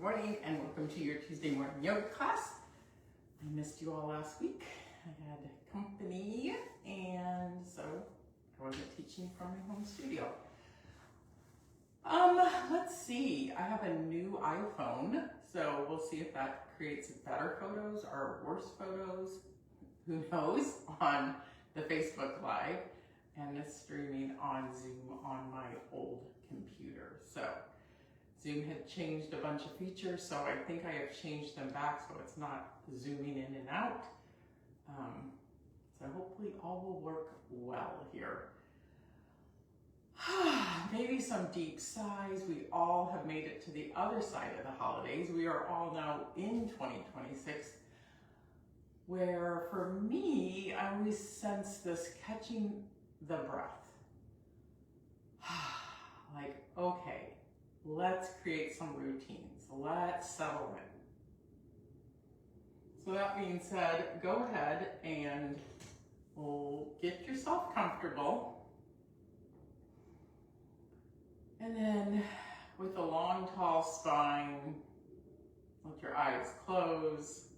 morning and welcome to your Tuesday morning yoga class. I missed you all last week. I had company and so I wasn't teaching from my home studio. Let's see, I have a new iPhone, so we'll see if that creates better photos or worse photos, who knows, on the Facebook Live, and it's streaming on Zoom on my old computer. So Zoom had changed a bunch of features, so I think I have changed them back so it's not zooming in and out. So hopefully all will work well here. Maybe some deep sighs. We all have made it to the other side of the holidays. We are all now in 2026, where for me, I always sense this catching the breath. Like, okay, let's create some routines. Let's settle in. So that being said, go ahead and get yourself comfortable. And then with a long, tall spine, let your eyes close.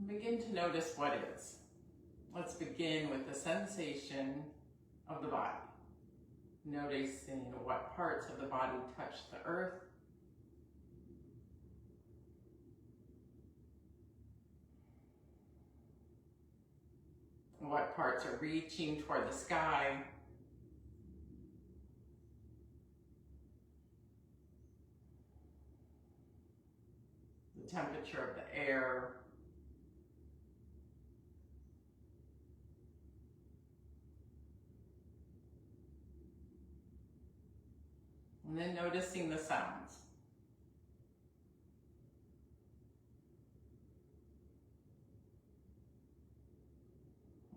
Begin to notice what is. Let's begin with the sensation of the body. Noticing what parts of the body touch the earth. What parts are reaching toward the sky. The temperature of the air. And then noticing the sounds.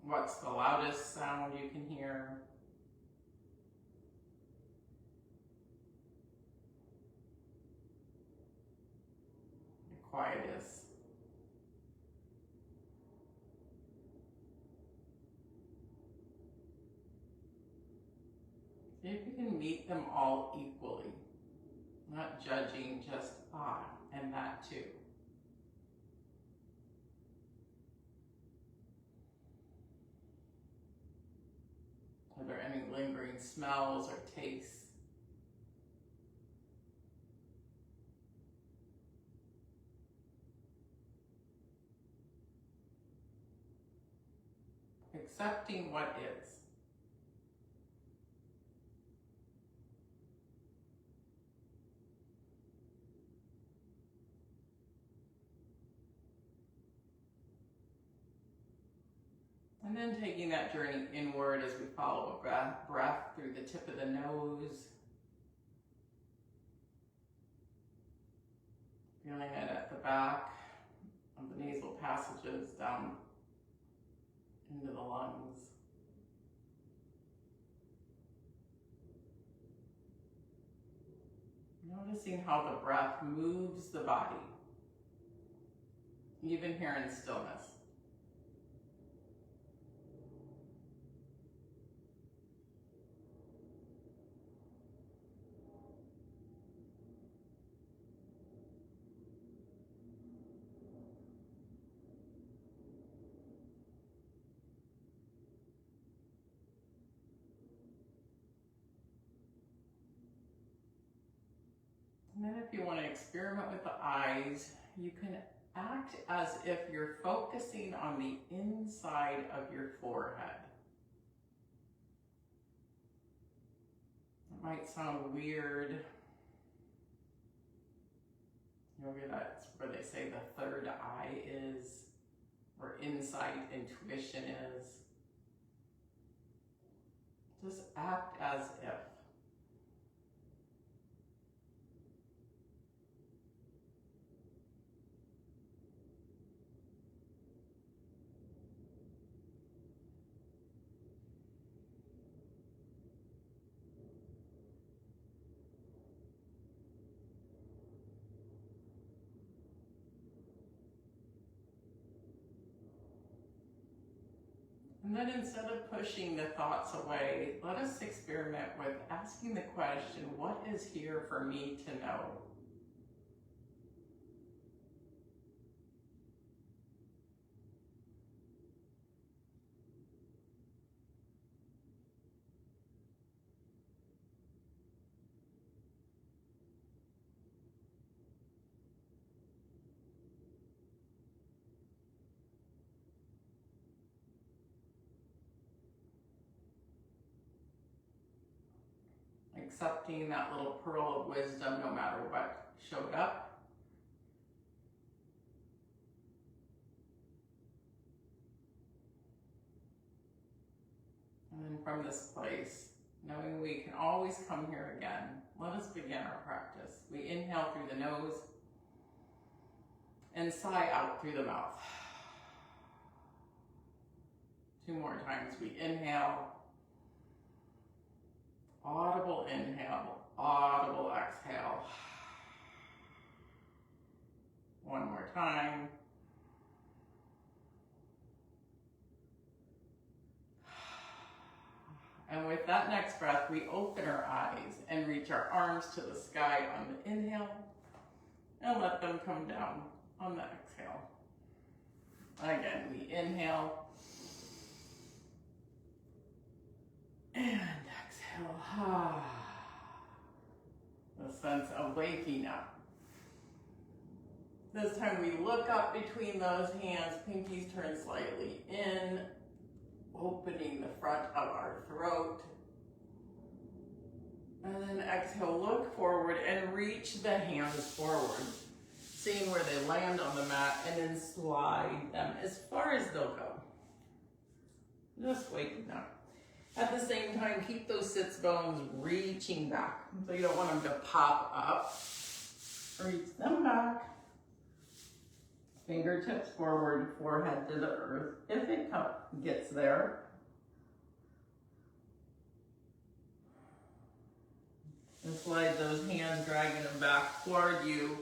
What's the loudest sound you can hear? The quietest. See if you can meet them all equally, not judging just and that too. Are there any lingering smells or tastes? Accepting what is. And then taking that journey inward as we follow a breath through the tip of the nose. Feeling it at the back of the nasal passages down into the lungs. Noticing how the breath moves the body, even here in stillness. And then if you want to experiment with the eyes, you can act as if you're focusing on the inside of your forehead. It might sound weird. Maybe that's where they say the third eye is, where insight, intuition is. Just act as if. And then instead of pushing the thoughts away, let us experiment with asking the question, what is here for me to know? accepting that little pearl of wisdom no matter what showed up. And then from this place, knowing we can always come here again, let us begin our practice. We inhale through the nose and sigh out through the mouth. 2 more times. We inhale, audible inhale, audible exhale. 1 more time. And with that next breath, we open our eyes and reach our arms to the sky on the inhale and let them come down on the exhale. Again, we inhale and exhale. The sense of waking up. This time we look up between those hands, pinkies turn slightly in, opening the front of our throat. And then exhale, look forward and reach the hands forward, seeing where they land on the mat, and then slide them as far as they'll go. Just waking up. At the same time, keep those sits bones reaching back. So you don't want them to pop up. Reach them back. Fingertips forward, forehead to the earth, if it gets there. And slide those hands, dragging them back toward you.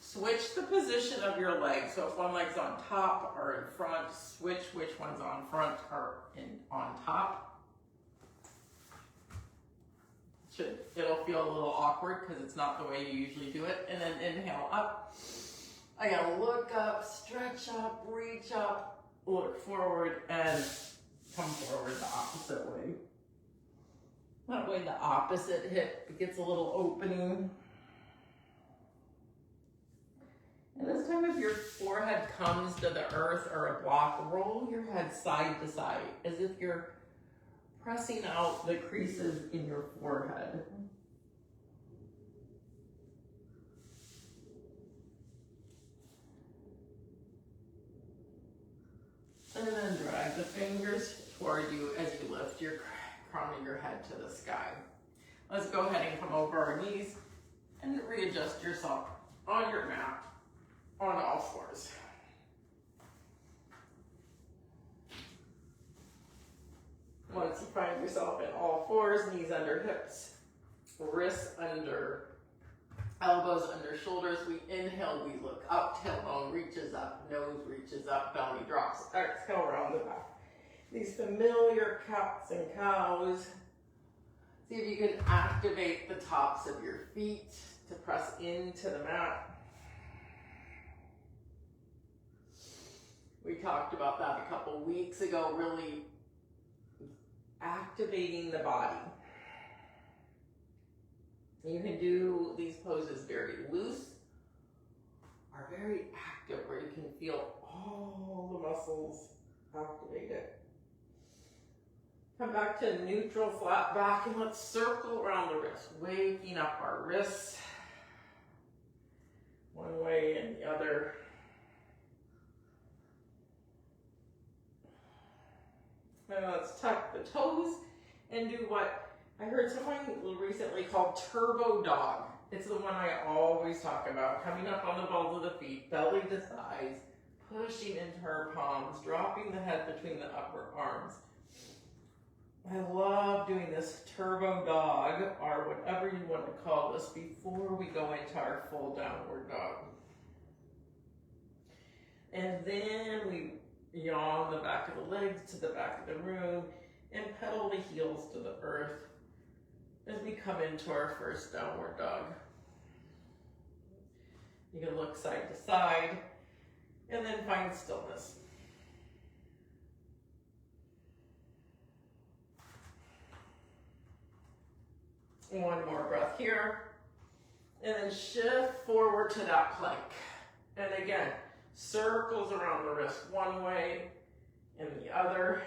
Switch the position of your legs. So if one leg's on top or in front, switch which one's on front or on top. It'll feel a little awkward because it's not the way you usually do it. And then inhale up. Again, look up, stretch up, reach up, look forward, and come forward the opposite way. That way the opposite hip gets a little opening. And this time if your forehead comes to the earth or a block, roll your head side to side as if you're pressing out the creases in your forehead. And then drag the fingers toward you as you lift your crown of your head to the sky. Let's go ahead and come over our knees and readjust yourself on your mat on all fours. Once you find yourself in all fours, knees under hips, wrists under elbows under shoulders, we inhale, we look up, tailbone reaches up, nose reaches up, belly drops, exhale, round the back. These familiar cats and cows. See if you can activate the tops of your feet to press into the mat. We talked about that a couple weeks ago, really activating the body. You can do these poses very loose or very active, where you can feel all the muscles activated. Come back to neutral, flat back, and let's circle around the wrist, waking up our wrists one way and the other. And let's tuck the toes and do what I heard someone recently called turbo dog. It's the one I always talk about. Coming up on the balls of the feet, belly to thighs, pushing into our palms, dropping the head between the upper arms. I love doing this turbo dog, or whatever you want to call this, before we go into our full downward dog. And then we yawn the back of the legs to the back of the room and pedal the heels to the earth as we come into our first downward dog. You can look side to side and then find stillness. One more breath here, and then shift forward to that plank. And again, circles around the wrist one way and the other.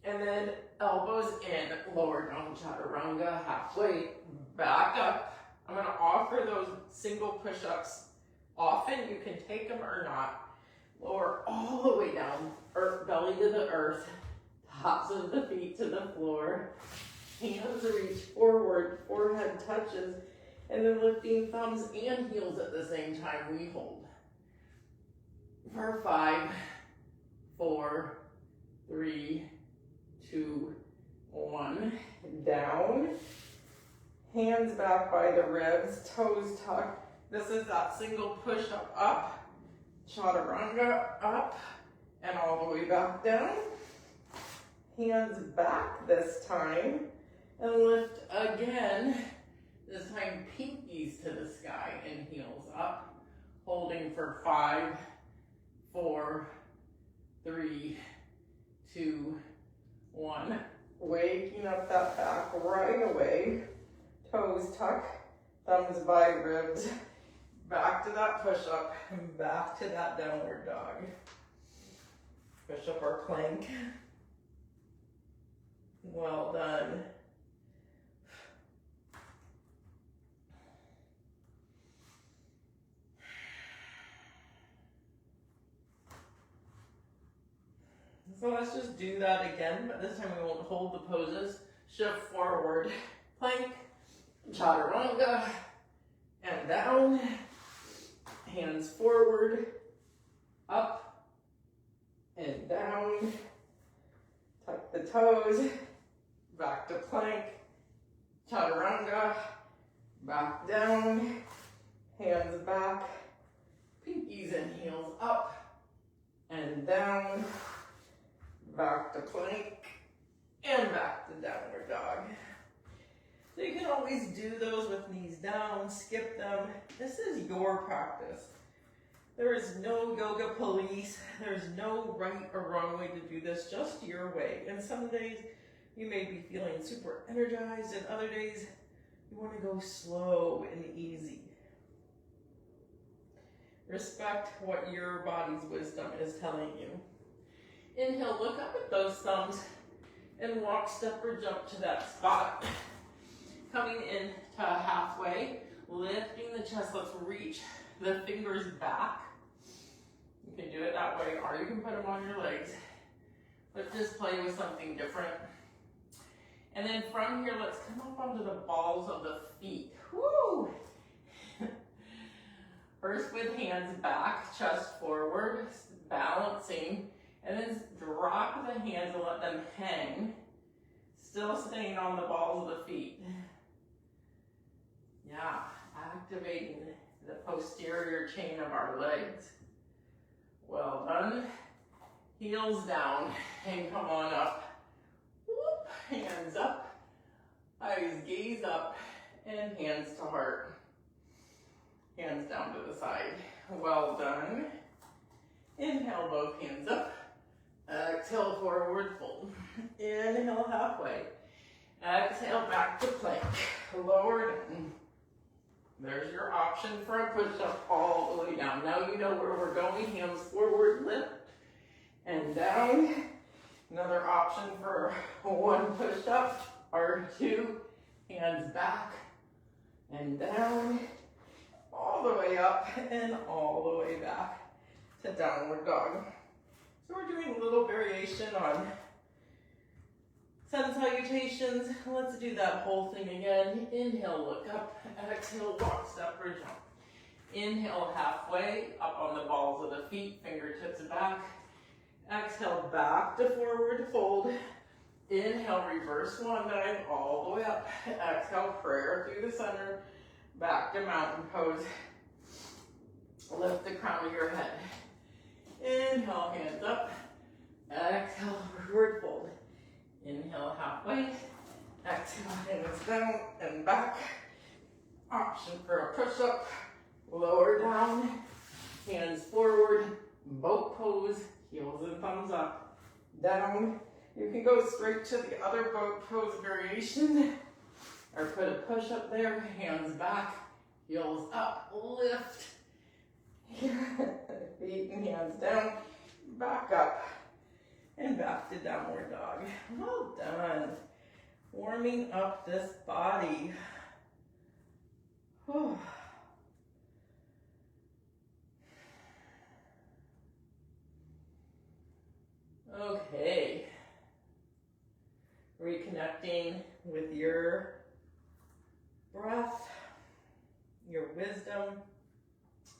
And then elbows in, lower down chaturanga, halfway, back up. I'm gonna offer those single push-ups often. You can take them or not. Lower all the way down, belly to the earth, tops of the feet to the floor. Hands reach forward, forehead touches, and then lifting thumbs and heels at the same time. We hold. For 5, 4, 3, 2, 1. Down. Hands back by the ribs, toes tucked. This is that single push-up up. Chaturanga up and all the way back down. Hands back this time and lift again. This time pinkies to the sky and heels up. Holding for 5, 4, 3, 2, 1. Waking up that back right away. Toes tuck, thumbs by ribs. Back to that push-up, and back to that downward dog. Push-up or plank. Well done. So let's just do that again, but this time we won't hold the poses. Shift forward, plank, chaturanga, and down. Hands forward, up, and down. Tuck the toes, back to plank, chaturanga, back down, hands back, pinkies and heels up, and down, back to plank, and back to downward dog. So you can always do those with knees down, skip them. This is your practice. There is no yoga police. There's no right or wrong way to do this, just your way. And some days you may be feeling super energized, and other days you want to go slow and easy. Respect what your body's wisdom is telling you. Inhale, look up at those thumbs and walk, step, or jump to that spot. Coming in to halfway, lifting the chest. Let's reach the fingers back. You can do it that way, or you can put them on your legs. But just play with something different. And then from here, let's come up onto the balls of the feet. Woo! First with hands back, chest forward, balancing. And then drop the hands and let them hang. Still staying on the balls of the feet. Yeah, activating the posterior chain of our legs. Well done. Heels down and come on up. Whoop. Hands up. Eyes gaze up and hands to heart. Hands down to the side. Well done. Inhale, both hands up. Exhale, forward fold. Inhale, halfway. Exhale, back to plank. Lower down. There's your option for a push-up all the way down. Now you know where we're going. Hands forward, lift, and down. Another option for one push-up or two. Hands back and down. All the way up and all the way back to downward dog. So we're doing a little variation on sun salutations. Let's do that whole thing again. Inhale, look up. Exhale, walk, step, or jump. Inhale, halfway, up on the balls of the feet, fingertips back. Exhale, back to forward fold. Inhale, reverse swan dive all the way up. Exhale, prayer through the center. Back to mountain pose. Lift the crown of your head. Inhale, hands up. Exhale, forward fold. Inhale, halfway. Exhale, hands down and back. Option for a push-up. Lower down. Hands forward. Boat pose. Heels and thumbs up. Down. You can go straight to the other boat pose variation. Or put a push-up there. Hands back. Heels up. Lift. Feet and hands down. Back up. And back to downward dog. Well done. Warming up this body. Whew. Okay. Reconnecting with your breath, your wisdom.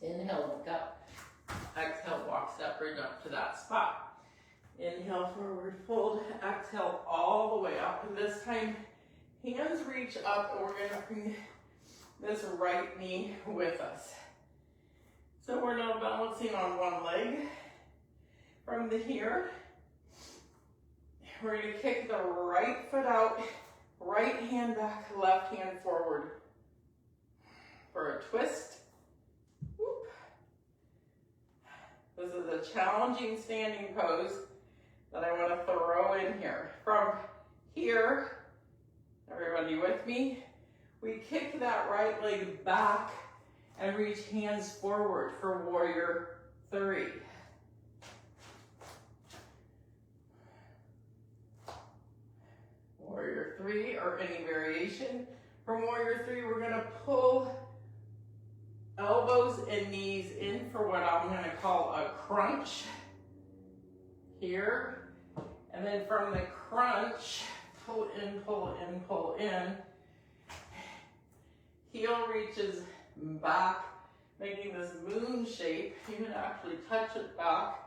Inhale, look up. Exhale, walk, step right up to that spot. Inhale, forward fold. Exhale, all the way up. And this time, hands reach up, and we're going to bring this right knee with us. So we're now balancing on one leg. From here, we're going to kick the right foot out, right hand back, left hand forward for a twist. Whoop. This is a challenging standing pose that I want to throw in here. From here, everybody with me? We kick that right leg back and reach hands forward for warrior 3. Warrior 3, or any variation. From warrior 3, we're going to pull elbows and knees in for what I'm going to call a crunch here. And then from the crunch, pull in, pull in, pull in. Heel reaches back, making this moon shape. You can actually touch it back.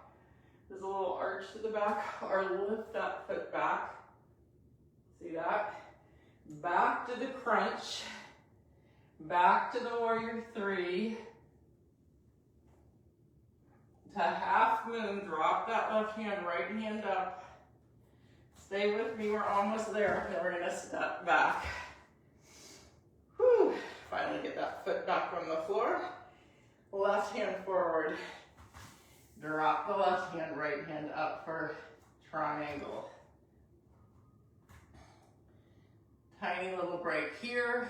There's a little arch to the back, or lift that foot back. See that? Back to the crunch. Back to the warrior 3. To half moon, drop that left hand, right hand up. Stay with me, we're almost there. Then we're gonna step back. Whew. Finally get that foot back on the floor. Left hand forward. Drop the left hand, right hand up for triangle. Tiny little break here.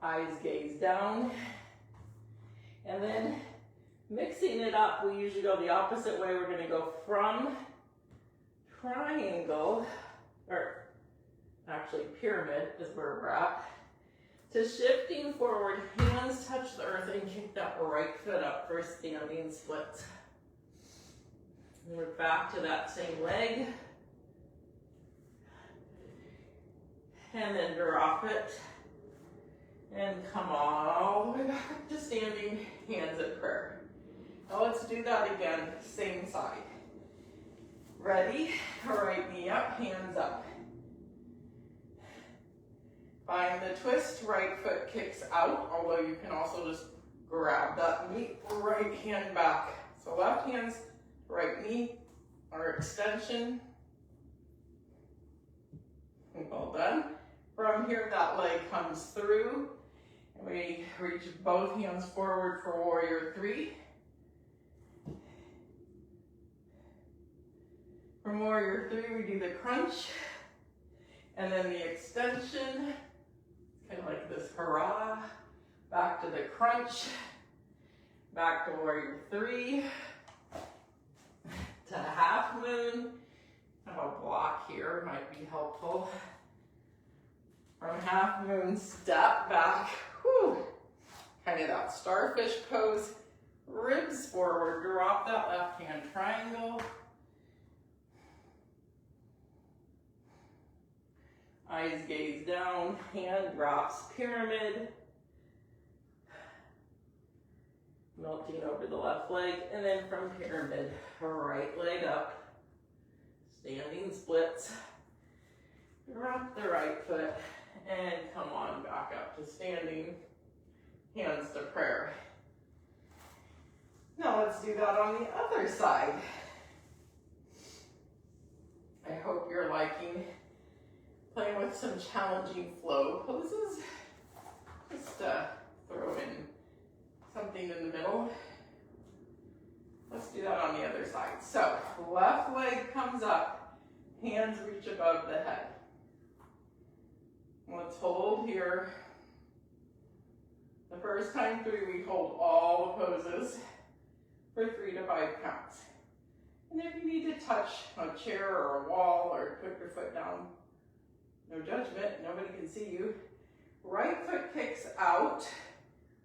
Eyes gaze down. And then mixing it up, we usually go the opposite way. We're going to go from triangle, or actually pyramid is where we're at, to shifting forward. Hands touch the earth and kick that right foot up for standing split. And we're back to that same leg. And then drop it. And come all the way back to standing, hands at prayer. Now let's do that again, same side. Ready? Right knee up, hands up. Find the twist, right foot kicks out, although you can also just grab that knee, right hand back. So left hand's right knee, or extension. Well done. From here, that leg comes through, and we reach both hands forward for warrior 3. From warrior 3, we do the crunch, and then the extension, kind of like this hurrah, back to the crunch, back to warrior 3, to half moon. I have a block here, might be helpful. From half moon, step back, whew, kind of that starfish pose, ribs forward, drop that left hand, triangle. Eyes gaze down, hand drops, pyramid. Melting over the left leg, and then from pyramid, right leg up, standing splits. Drop the right foot, and come on back up to standing, hands to prayer. Now let's do that on the other side. I hope you're liking playing with some challenging flow poses. Just throw in something in the middle. Let's do that on the other side. So left leg comes up, hands reach above the head. Let's hold here. The first time through, we hold all the poses for 3 to 5 counts. And if you need to touch a chair or a wall or put your foot down, no judgment, nobody can see you. Right foot kicks out,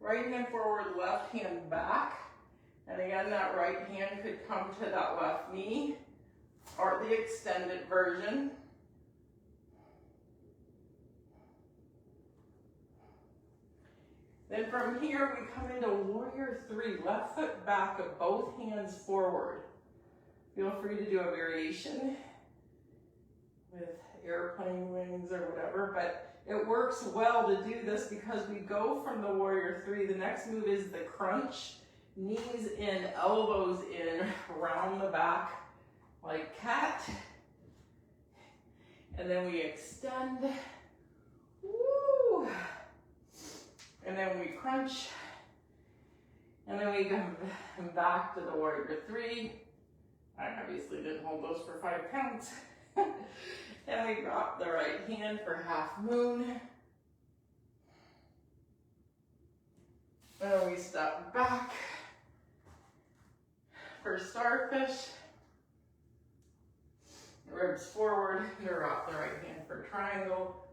right hand forward, left hand back. And again, that right hand could come to that left knee or the extended version. Then from here, we come into warrior three, left foot back of both hands forward. Feel free to do a variation with airplane wings or whatever, but it works well to do this because we go from the warrior three. The next move is the crunch, knees in, elbows in, round the back like cat. And then we extend, woo! And then we crunch, and then we come back to the warrior three. I obviously didn't hold those for 5 counts. And we drop the right hand for half moon. And then we step back for starfish. Ribs forward, drop the right hand for triangle.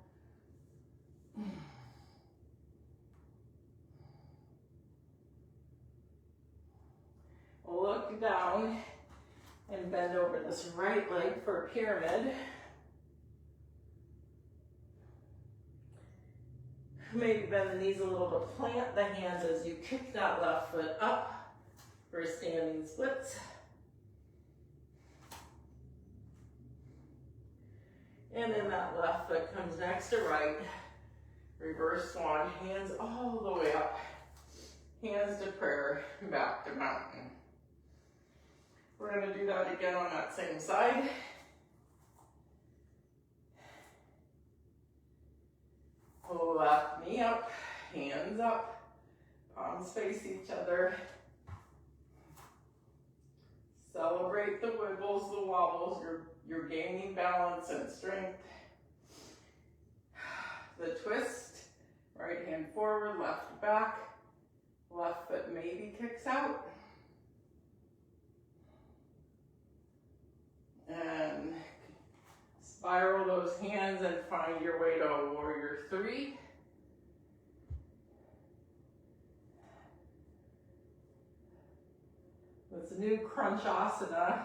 Look down and bend over this right leg for a pyramid. Maybe bend the knees a little to plant the hands as you kick that left foot up for standing splits. And then that left foot comes next to right. Reverse swan, hands all the way up. Hands to prayer, back to mountain. We're going to do that again on that same side. Pull left knee up, hands up, palms face each other. Celebrate the wiggles, the wobbles. You're gaining balance and strength. The twist, right hand forward, left back. Left foot maybe kicks out. And spiral those hands and find your way to a warrior three. This new crunchasana,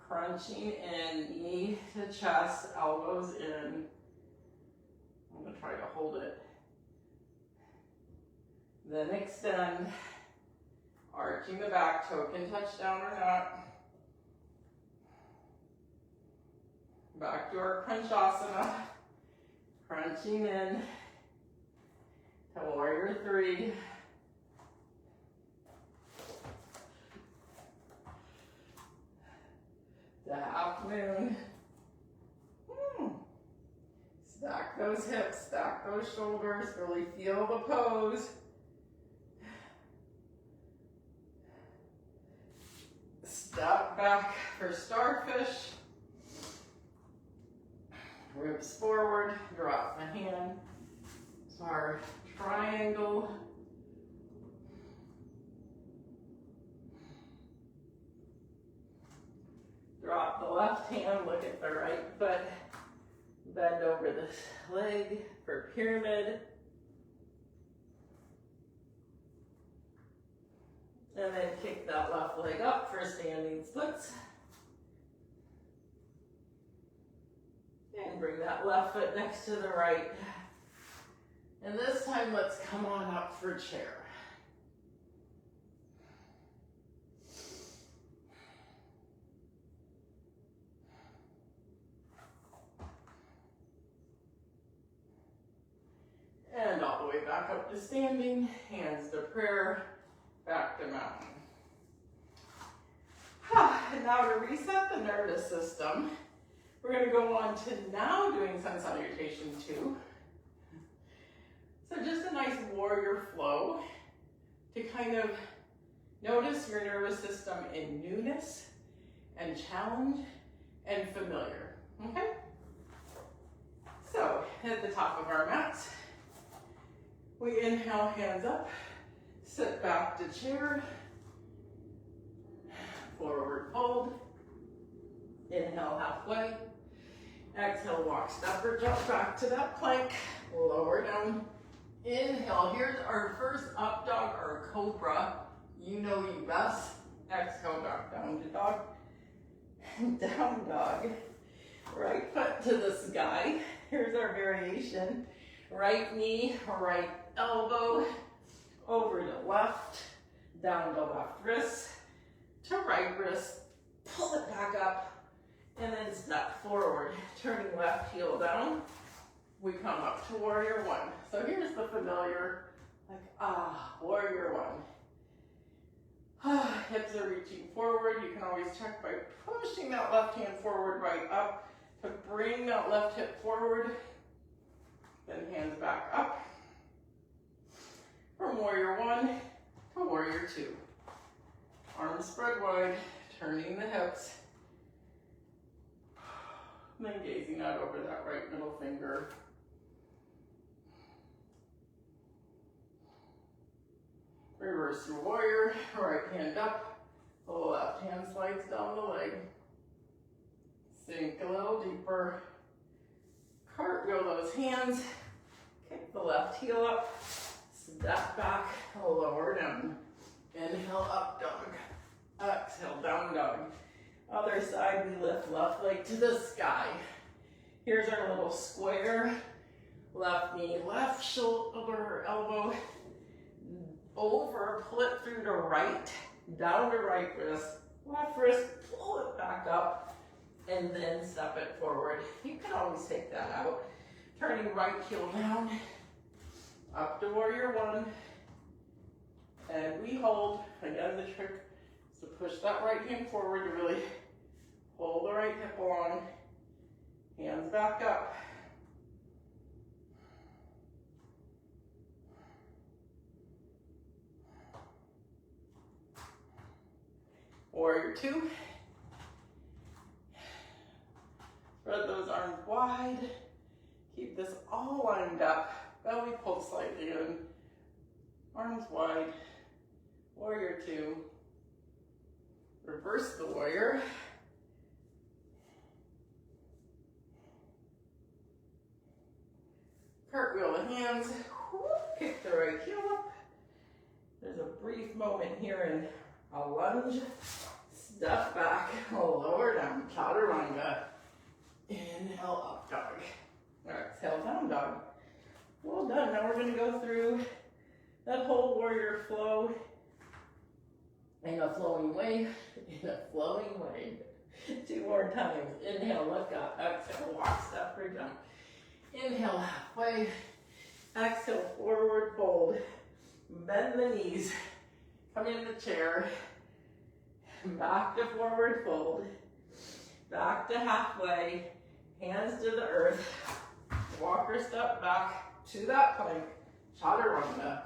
crunching in, knee to chest, elbows in. I'm going to try to hold it. Then extend, arching the back, toe can touch down or not. Back to our crunchasana, crunching in to warrior three. To half moon. Stack those hips, stack those shoulders, really feel the pose. Step back for starfish. Ribs forward, drop the hand. So our triangle. Drop the left hand, look at the right foot. Bend over this leg for pyramid. And then kick that left leg up for standing splits. And bring that left foot next to the right. And this time, let's come on up for chair. And all the way back up to standing, hands to prayer, back to mountain. And now to reset the nervous system, we're going to go on to now doing sun salutation 2. So just a nice warrior flow to kind of notice your nervous system in newness and challenge and familiar, okay? So at the top of our mats, we inhale, hands up, sit back to chair, forward fold, Inhale halfway. Exhale, walk, step, or jump back to that plank. Lower down. Inhale, here's our first up dog or cobra. You know you best. Exhale, back down to dog. Down dog. Right foot to the sky. Here's our variation. Right knee, right elbow, over to left, down to left wrist, to right wrist, pull it back up, and then step forward, turning left heel down. We come up to warrior one. So here's the familiar, like, warrior one. Hips are reaching forward. You can always check by pushing that left hand forward, right up, to bring that left hip forward. Then hands back up. From warrior one to warrior two. Arms spread wide, turning the hips. Then gazing out over that right middle finger. Reverse your warrior, right hand up, the left hand slides down the leg. Sink a little deeper. Cartwheel those hands, kick the left heel up, step back, lower down. Inhale, up dog. Exhale, down dog. Other side, we lift left leg to the sky. Here's our little square. Left knee, left shoulder, elbow, over, pull it through to right, down to right wrist, left wrist, pull it back up, and then step it forward. You can always take that out. Turning right heel down, up to warrior one, and we hold. Again, the trick is to push that right hand forward to really pull the right hip along, hands back up. Warrior two. Spread those arms wide. Keep this all lined up. Belly pulled slightly in. Arms wide. Warrior two. Reverse the warrior. Cartwheel the hands. Kick the right heel up. There's a brief moment here in a lunge. Step back, lower down, chaturanga. Inhale, up dog. Exhale, down dog. Well done. Now we're going to go through that whole warrior flow in a flowing way, in a flowing way. 2 more times. Inhale, look up. Exhale, walk, step, or jump. Inhale, halfway. Exhale, forward fold. Bend the knees. Come in the chair. Back to forward fold. Back to halfway. Hands to the earth. Walk or step back to that plank. Chaturanga.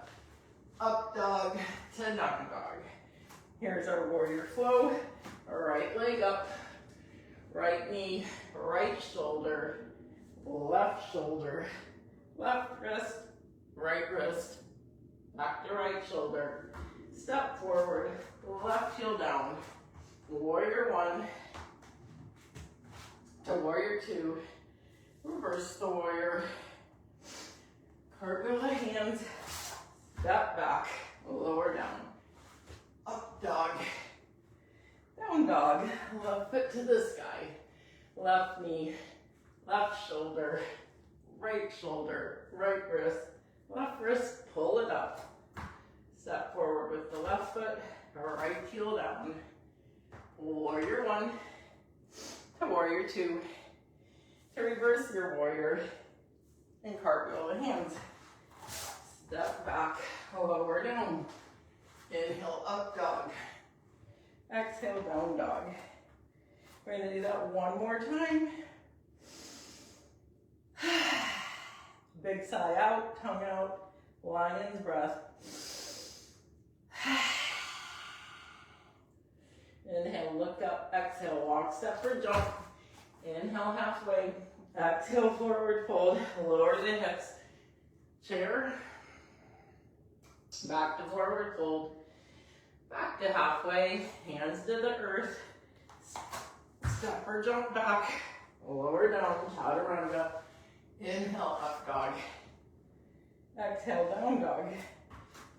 Up dog to down dog. Here's our warrior flow. Right leg up. Right knee. Right shoulder. Left shoulder. Left wrist. Right wrist. Back to right shoulder. Step forward. Left heel down. Warrior one to warrior two. Reverse the warrior. Cartwheel the hands. Step back. Lower down. Up dog. Down dog. Left foot to the sky. Left knee. Left shoulder. Right wrist. Left wrist. Pull it up. Step forward with the left foot, right heel down. Warrior one to warrior two. To reverse your warrior and cartwheel the hands. Step back, lower down. Inhale, up dog. Exhale, down dog. We're going to do that one more time. Big sigh out, tongue out, lion's breath. Inhale, look up, exhale, walk, step, or jump. Inhale, halfway. Exhale, forward fold, lower the hips. Chair. Back to forward fold. Back to halfway, hands to the earth. Step or jump back, lower down, chaturanga. Inhale, up dog. Exhale, down dog.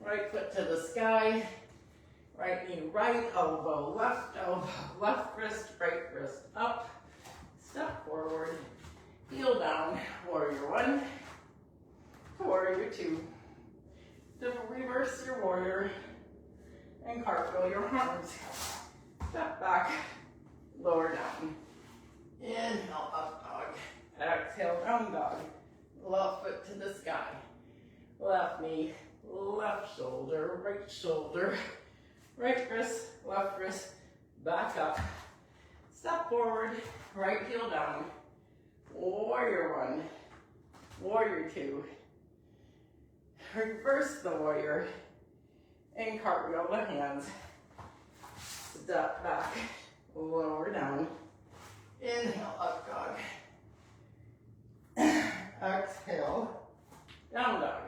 Right foot to the sky. Right knee, right elbow, left wrist, right wrist up. Step forward, heel down, warrior one to warrior two. To reverse your warrior and cartwheel your arms. Step back, lower down. Inhale, up dog. Exhale, down dog. Left foot to the sky. Left knee, left shoulder, right wrist, left wrist, back up. Step forward, right heel down. Warrior one, warrior two. Reverse the warrior and cartwheel the hands. Step back, lower down. Inhale, up dog. Exhale, down dog.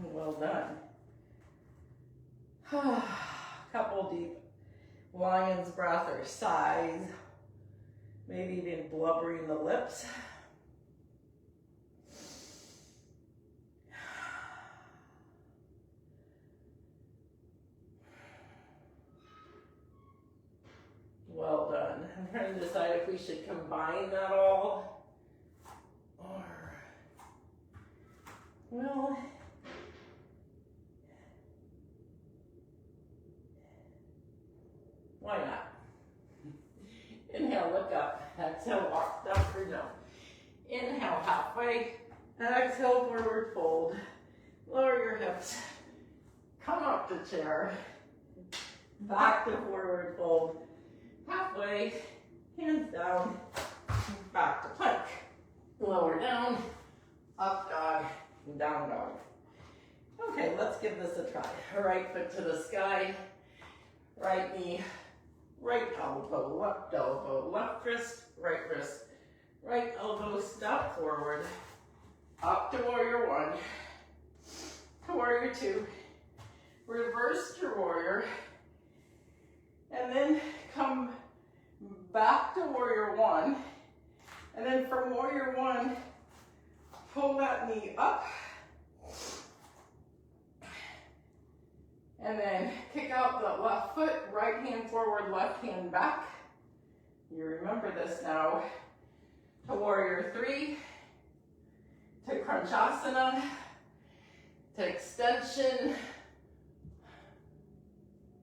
Well done. Couple deep lion's breath or sighs. Maybe even blubbering the lips. Well done. I'm trying to decide if we should combine that all or, well, why not? Inhale, look up. Exhale, walk down or down. Inhale, halfway. Exhale, forward fold. Lower your hips. Come up to chair. Back to forward fold. Halfway, hands down, back to plank. Lower down, up dog, down dog. Okay, let's give this a try. Right foot to the sky, right knee, right elbow, left wrist, right elbow, step forward, up to warrior one, to warrior two, reverse your warrior, and then come back to warrior one, and then from warrior one, pull that knee up, and then kick out the left foot, right hand forward, left hand back. You remember this now. To warrior three, to crunchasana, to extension,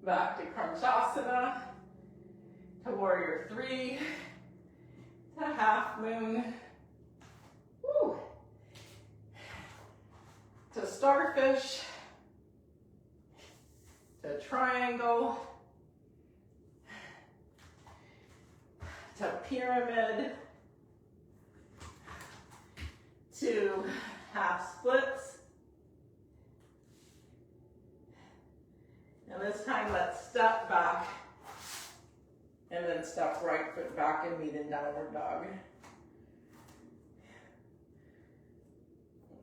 back to crunchasana, to warrior three, to half moon, woo, to starfish, to triangle, to pyramid, to half splits. And this time let's step back and then step right foot back and meet in downward dog.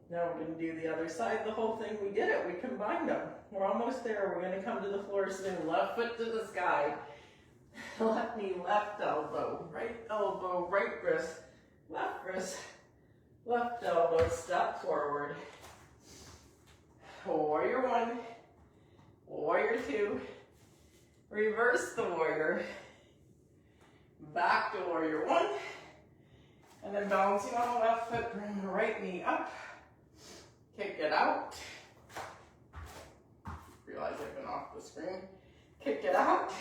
Now we're going to do the other side, the whole thing. We did it, we combined them. We're almost there. We're going to come to the floor soon. Left foot to the sky. Left knee, left elbow, right wrist, left elbow, step forward. Warrior one, warrior two, reverse the warrior, back to warrior one, and then balancing on the left foot, bring the right knee up, kick it out. Realize I've been off the screen. Kick it out.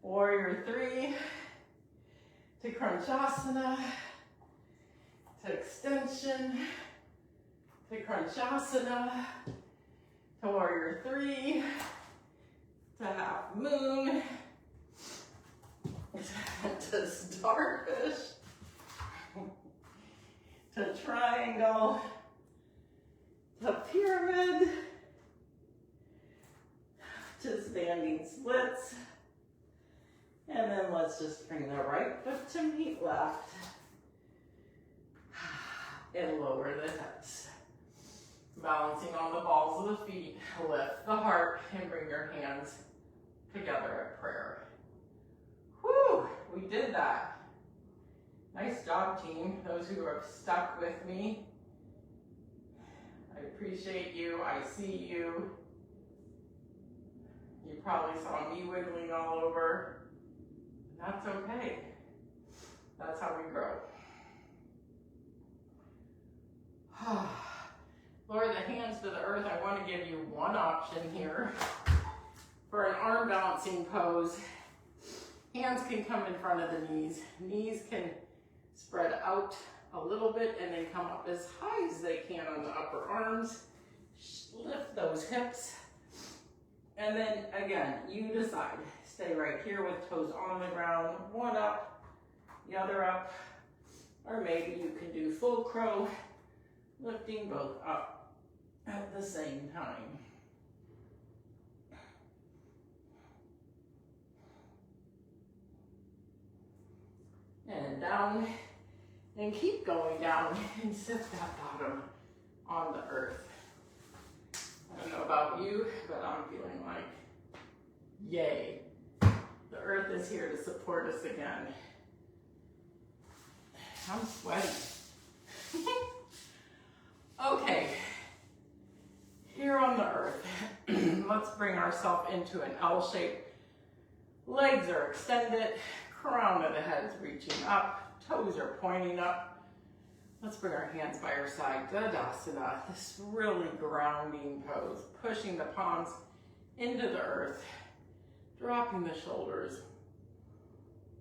Warrior three, to crunchasana, to extension, to crunchasana, to warrior three, to half moon, to starfish, to triangle, to pyramid, to standing splits, and then let's just bring the right foot to meet left and lower the hips. Balancing on the balls of the feet, lift the heart and bring your hands together at prayer. We did that. Nice job, team. Those who have stuck with me. I appreciate you. I see you. You probably saw me wiggling all over. That's okay. That's how we grow. Lower the hands to the earth. I want to give you one option here for an arm balancing pose. Hands can come in front of the knees. Knees can spread out a little bit and then come up as high as they can on the upper arms. Lift those hips. And then again, you decide. Stay right here with toes on the ground. One up, the other up. Or maybe you can do full crow, lifting both up at the same time. And down, and keep going down and sit that bottom on the earth. I don't know about you, but I'm feeling like, yay. The earth is here to support us again. I'm sweaty. Okay, here on the earth, let's bring ourselves into an L shape. Legs are extended, crown of the head's reaching up, toes are pointing up. Let's bring our hands by our side, Tadasana, this really grounding pose, pushing the palms into the earth, dropping the shoulders,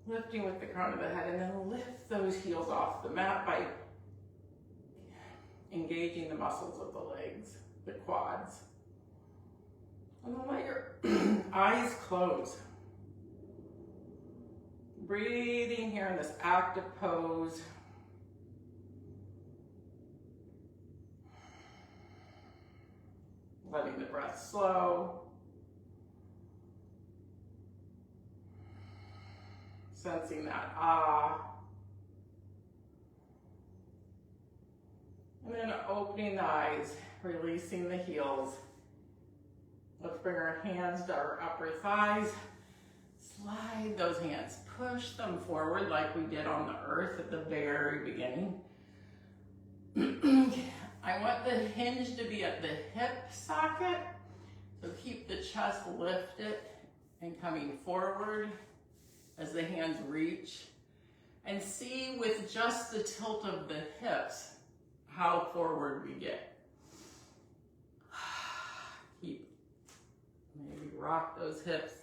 lifting with the crown of the head, and then lift those heels off the mat by engaging the muscles of the legs, the quads. And then let your eyes close. Breathing here in this active pose. Letting the breath slow. Sensing that ah. And then opening the eyes, releasing the heels. Let's bring our hands to our upper thighs. Slide those hands, push them forward like we did on the earth at the very beginning. I want the hinge to be at the hip socket, so keep the chest lifted and coming forward as the hands reach. And see with just the tilt of the hips how forward we get. Keep, maybe rock those hips.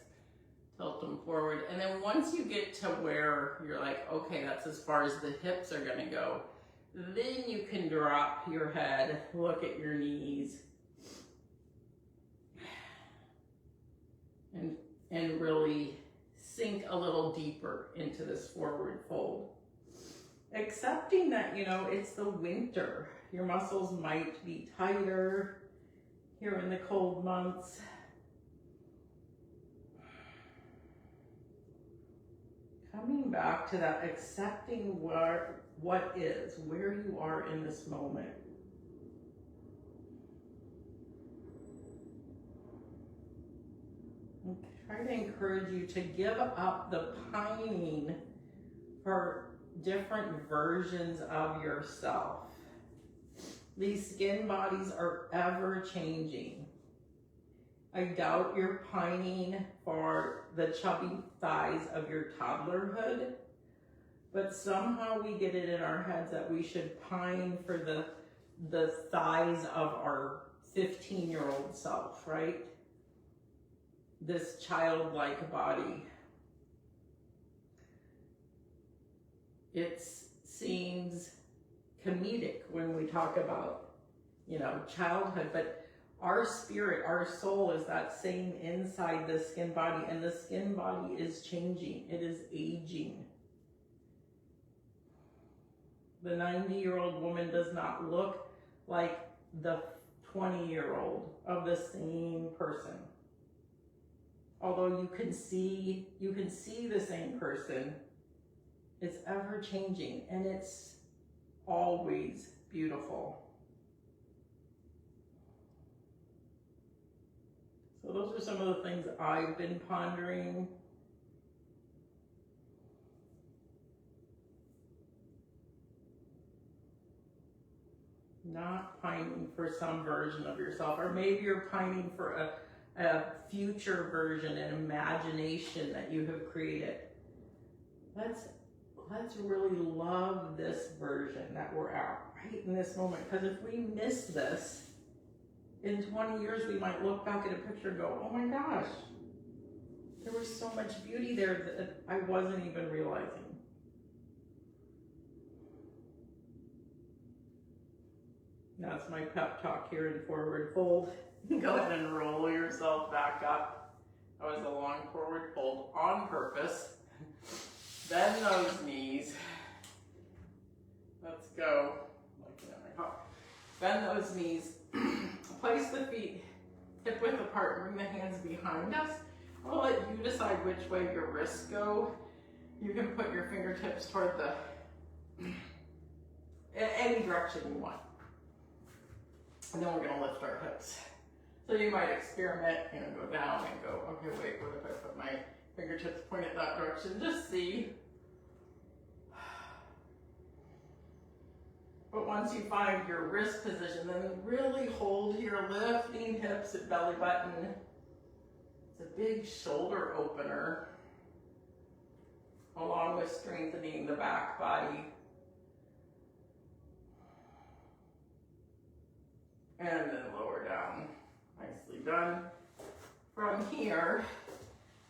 Tilt them forward. And then once you get to where you're like, okay, that's as far as the hips are gonna go, then you can drop your head, look at your knees, and really sink a little deeper into this forward fold. Accepting that, you know, it's the winter. Your muscles might be tighter here in the cold months. Coming back to that, accepting what is, where you are in this moment. And try to encourage you to give up the pining for different versions of yourself. These skin bodies are ever changing. I doubt you're pining for the chubby thighs of your toddlerhood, but somehow we get it in our heads that we should pine for the thighs of our 15-year-old self, right? This childlike body. It seems comedic when we talk about, you know, childhood, but our spirit, our soul is that same inside the skin body, and the skin body is changing. It is aging. The 90-year-old woman does not look like the 20-year-old of the same person. Although you can see the same person, it's ever changing, and it's always beautiful. So those are some of the things I've been pondering. Not pining for some version of yourself, or maybe you're pining for a future version, an imagination that you have created. Let's really love this version that we're at right in this moment, because if we miss this, in 20 years we might look back at a picture and go, oh my gosh, there was so much beauty there that I wasn't even realizing. That's my pep talk here in forward fold. Go ahead and roll yourself back up. That was a long forward fold on purpose. Bend those knees. Let's go. Bend those knees. Place the feet hip width apart. Bring the hands behind us. I'll let you decide which way your wrists go. You can put your fingertips toward any direction you want. And then we're going to lift our hips. So you might experiment, go down and go, okay, wait, what if I put my fingertips pointed that direction? Just see. But once you find your wrist position, then really hold your lifting hips at belly button. It's a big shoulder opener, along with strengthening the back body. And then lower down. Nicely done. From here,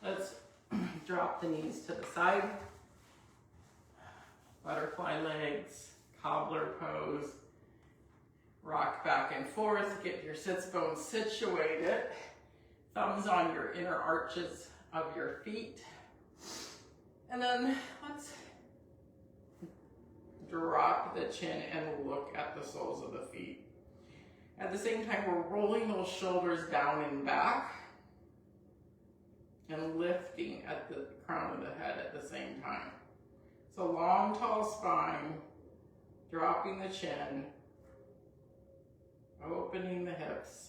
let's drop the knees to the side. Butterfly legs, cobbler pose. Rock back and forth. Get your sits bones situated. Thumbs on your inner arches of your feet. And then let's drop the chin and look at the soles of the feet. At the same time, we're rolling those shoulders down and back and lifting at the crown of the head at the same time. So long, tall spine, dropping the chin, opening the hips.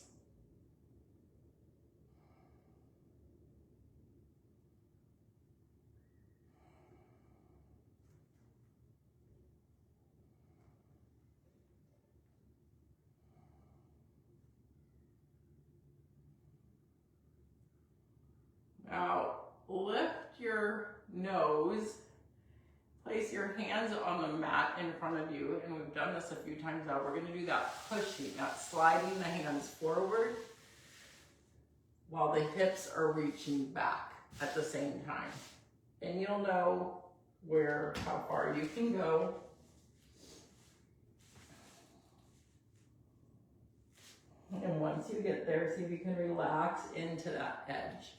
Now, lift your nose, place your hands on the mat in front of you, and we've done this a few times now. We're going to do that pushing, that sliding the hands forward while the hips are reaching back at the same time. And you'll know how far you can go. And once you get there, see if you can relax into that edge.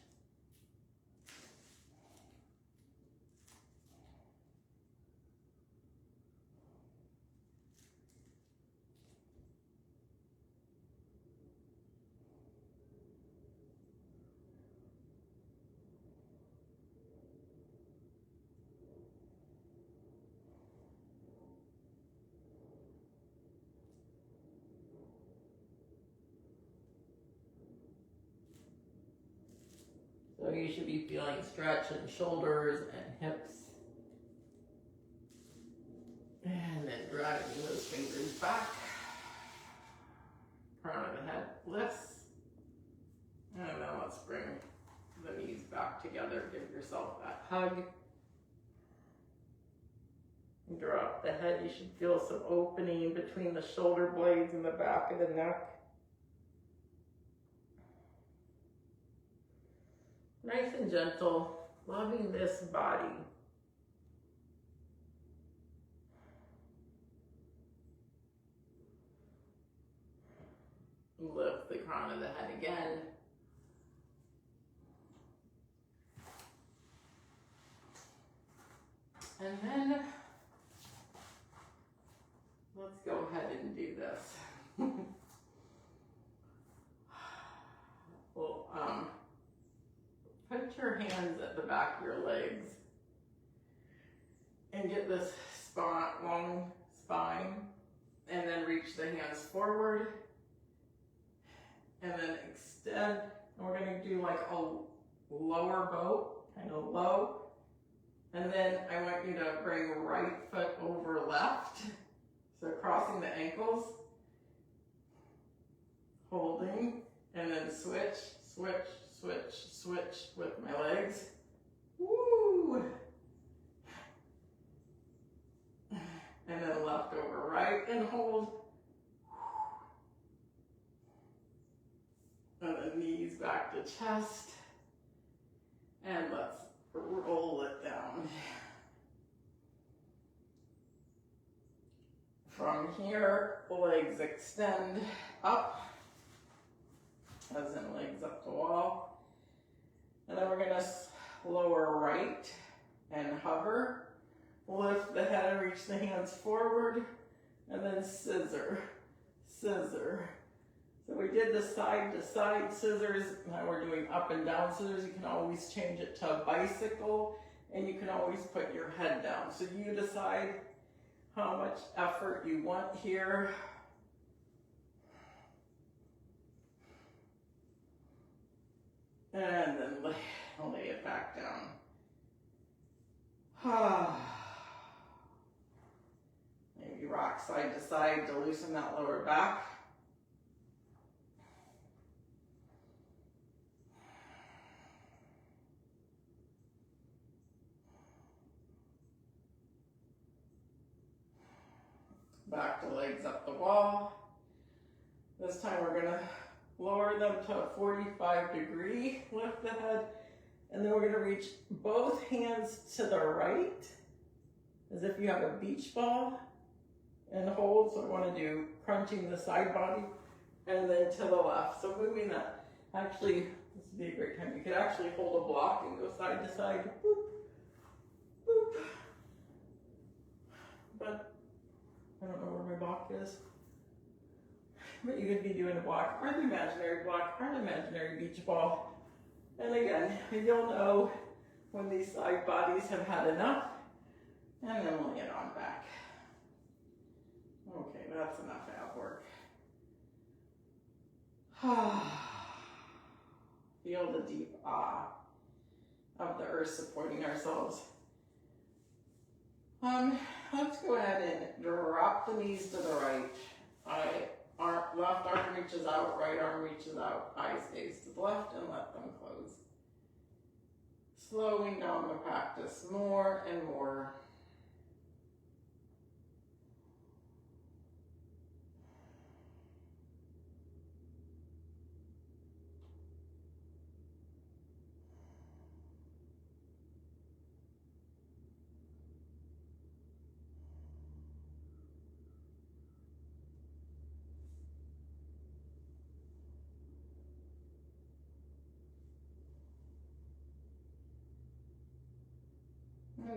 So you should be feeling stretch in shoulders and hips. And then driving those fingers back. Crown of the head lifts. And then let's bring the knees back together. Give yourself that hug. And drop the head. You should feel some opening between the shoulder blades and the back of the neck. Nice and gentle, loving this body. Lift the crown of the head again. And then let's go ahead and do this. Well, put your hands at the back of your legs and get this long spine, and then reach the hands forward and then extend. And we're going to do like a lower boat, kind of low. And then I want you to bring right foot over left. So crossing the ankles, switch, switch, switch, switch with my legs. Woo! And then left over right and hold. And then knees back to chest. And let's roll it down. From here, legs extend up, as in legs up the wall. And then we're gonna lower right and hover. Lift the head, reach the hands forward, and then scissor, scissor. So we did the side to side scissors, now we're doing up and down scissors. You can always change it to a bicycle, and you can always put your head down. So you decide how much effort you want here. And then lay it back down. Maybe rock side to side to loosen that lower back. Back to legs up the wall. This time we're gonna lower them to a 45-degree, lift the head, and then we're gonna reach both hands to the right, as if you have a beach ball, and hold. So I wanna do crunching the side body, and then to the left. So moving that, actually, this would be a great time. You could actually hold a block and go side to side, boop, boop. But I don't know where my block is. But you could be doing a block, or the imaginary block, or the imaginary beach ball. And again, you'll know when these side bodies have had enough, and then we'll get on back. Okay, that's enough ab work. Feel the deep ah of the earth supporting ourselves. Let's go ahead and drop the knees to the right. Left arm reaches out, right arm reaches out, eyes gaze to the left, and let them close. Slowing down the practice more and more.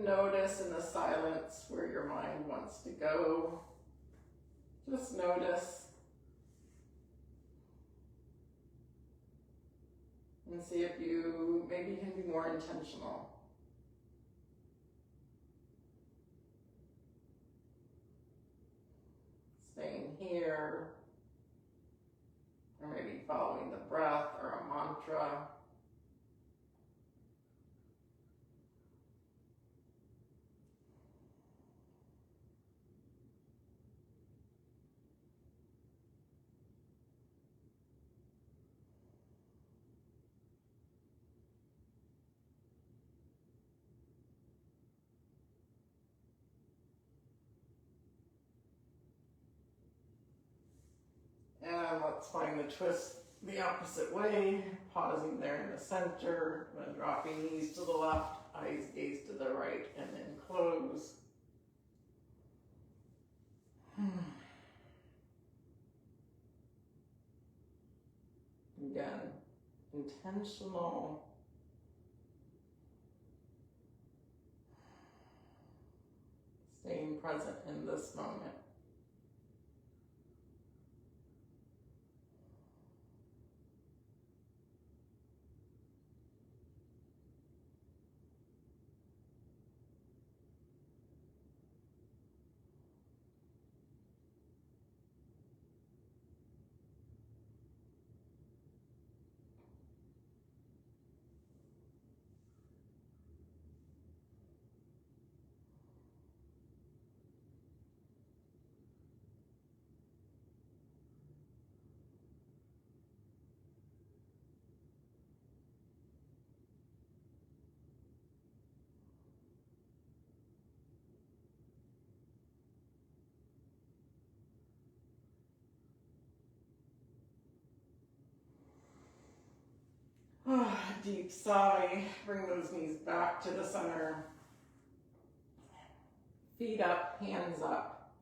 Notice in the silence where your mind wants to go. Just notice. And see if you maybe can be more intentional. Staying here, or maybe following the breath or a mantra. And let's find the twist the opposite way, pausing there in the center, then dropping knees to the left, eyes gaze to the right, and then close. Again, intentional. Staying present in this moment. Deep sigh. Bring those knees back to the center. Feet up, hands up.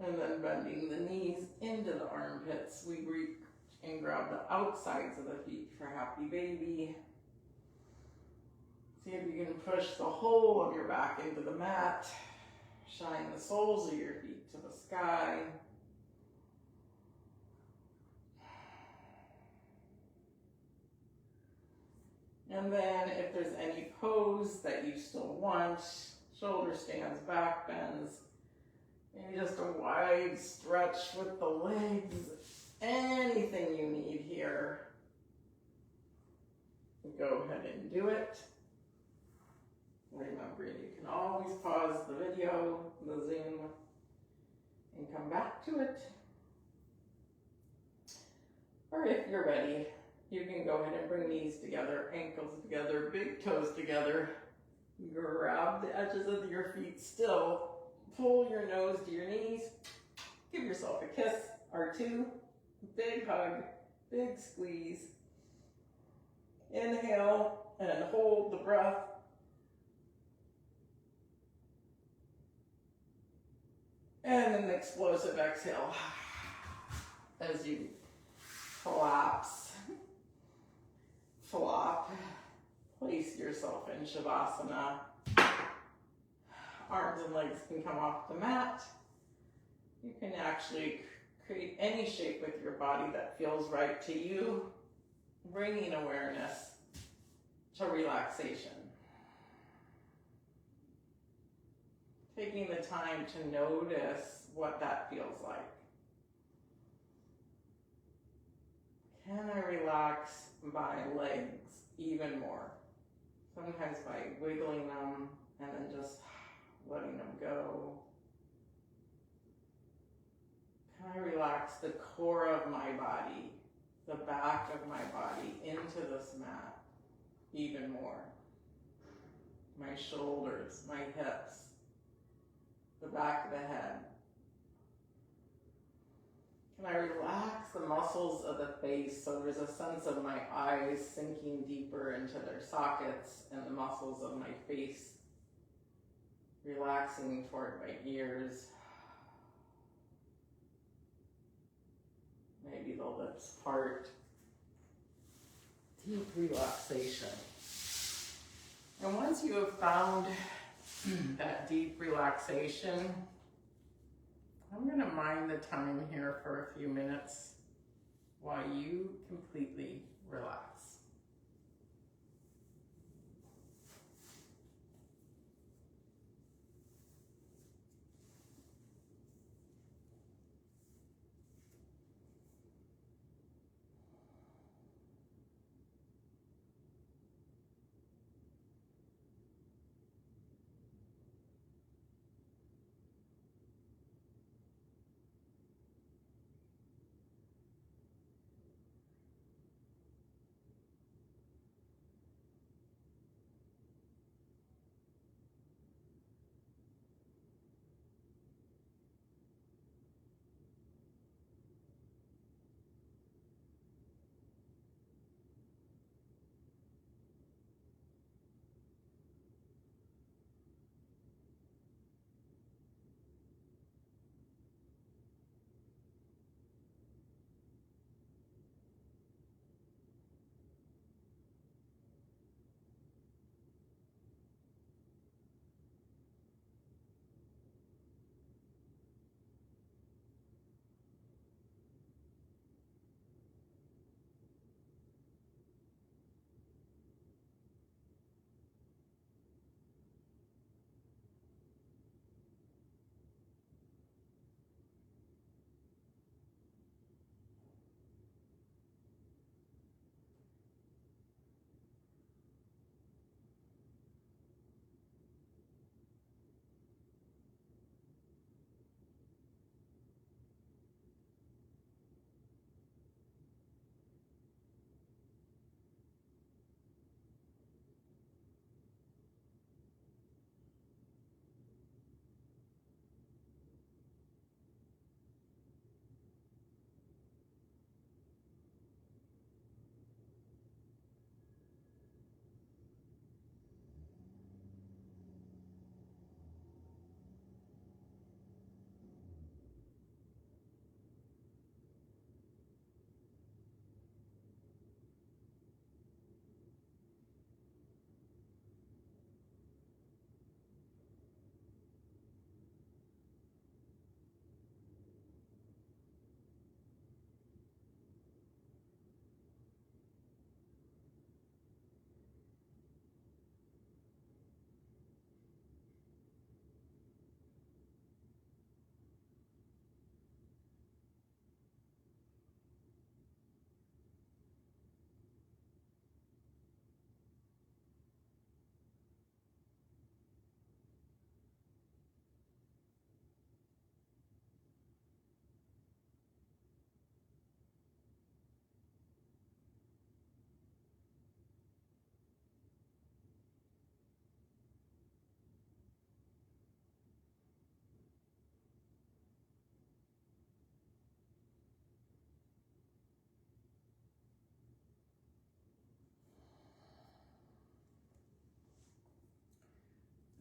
And then bending the knees into the armpits. We reach and grab the outsides of the feet for happy baby. See if you can push the whole of your back into the mat. Shine the soles of your feet to the sky. And then if there's any pose that you still want, shoulder stands, back bends, maybe just a wide stretch with the legs, anything you need here, go ahead and do it. Remember, you can always pause the video, the Zoom, and come back to it. Or if you're ready, you can go ahead and bring knees together, ankles together, big toes together. Grab the edges of your feet still. Pull your nose to your knees. Give yourself a kiss or two. Big hug, big squeeze. Inhale and hold the breath. And an explosive exhale as you collapse, flop, place yourself in Shavasana. Arms and legs can come off the mat. You can actually create any shape with your body that feels right to you, bringing awareness to relaxation. Taking the time to notice what that feels like. Can I relax my legs even more? Sometimes by wiggling them and then just letting them go. Can I relax the core of my body, the back of my body into this mat even more? My shoulders, my hips, the back of the head. Can I relax the muscles of the face so there's a sense of my eyes sinking deeper into their sockets and the muscles of my face relaxing toward my ears. Maybe the lips part. Deep relaxation. And once you have found that deep relaxation, I'm going to mind the time here for a few minutes while you completely relax.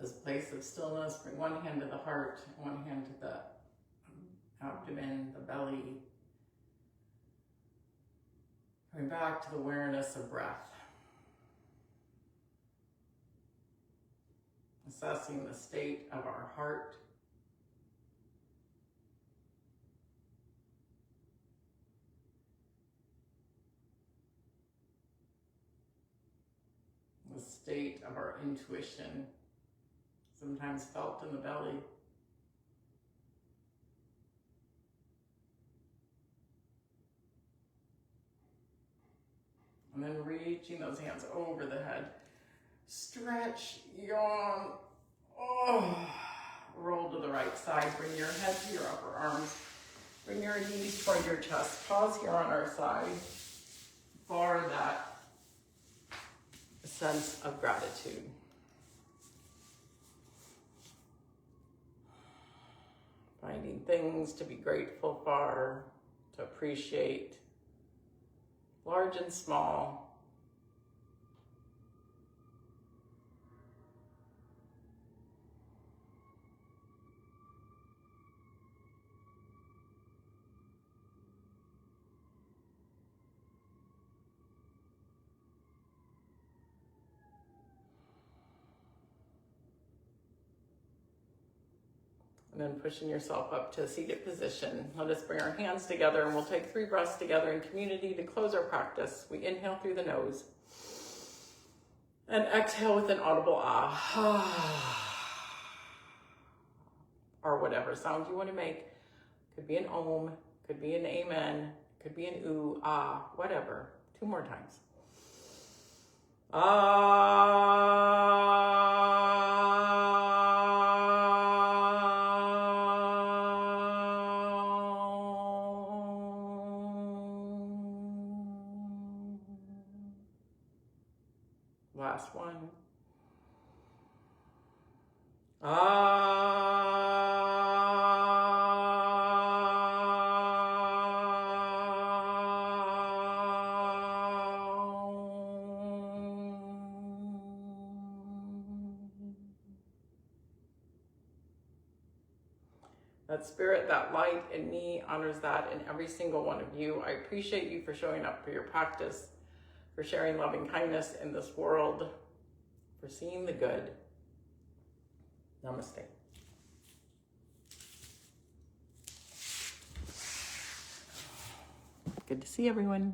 this place of stillness. Bring one hand to the heart, one hand to the abdomen, the belly. Coming back to the awareness of breath. Assessing the state of our heart. The state of our intuition, sometimes felt in the belly. And then reaching those hands over the head. Stretch, yawn. Oh, roll to the right side. Bring your head to your upper arms. Bring your knees toward your chest. Pause here on our side for that sense of gratitude. Finding things to be grateful for, to appreciate, large and small. And then pushing yourself up to a seated position. Let us bring our hands together and we'll take 3 breaths together in community to close our practice. We inhale through the nose and exhale with an audible ah. Or whatever sound you want to make. Could be an om, could be an amen, could be an ooh, ah, whatever. 2 more times. Ah. Last one. That spirit, that light in me honors that in every single one of you. I appreciate you for showing up for your practice, for sharing loving kindness in this world, for seeing the good. Namaste. Good to see everyone.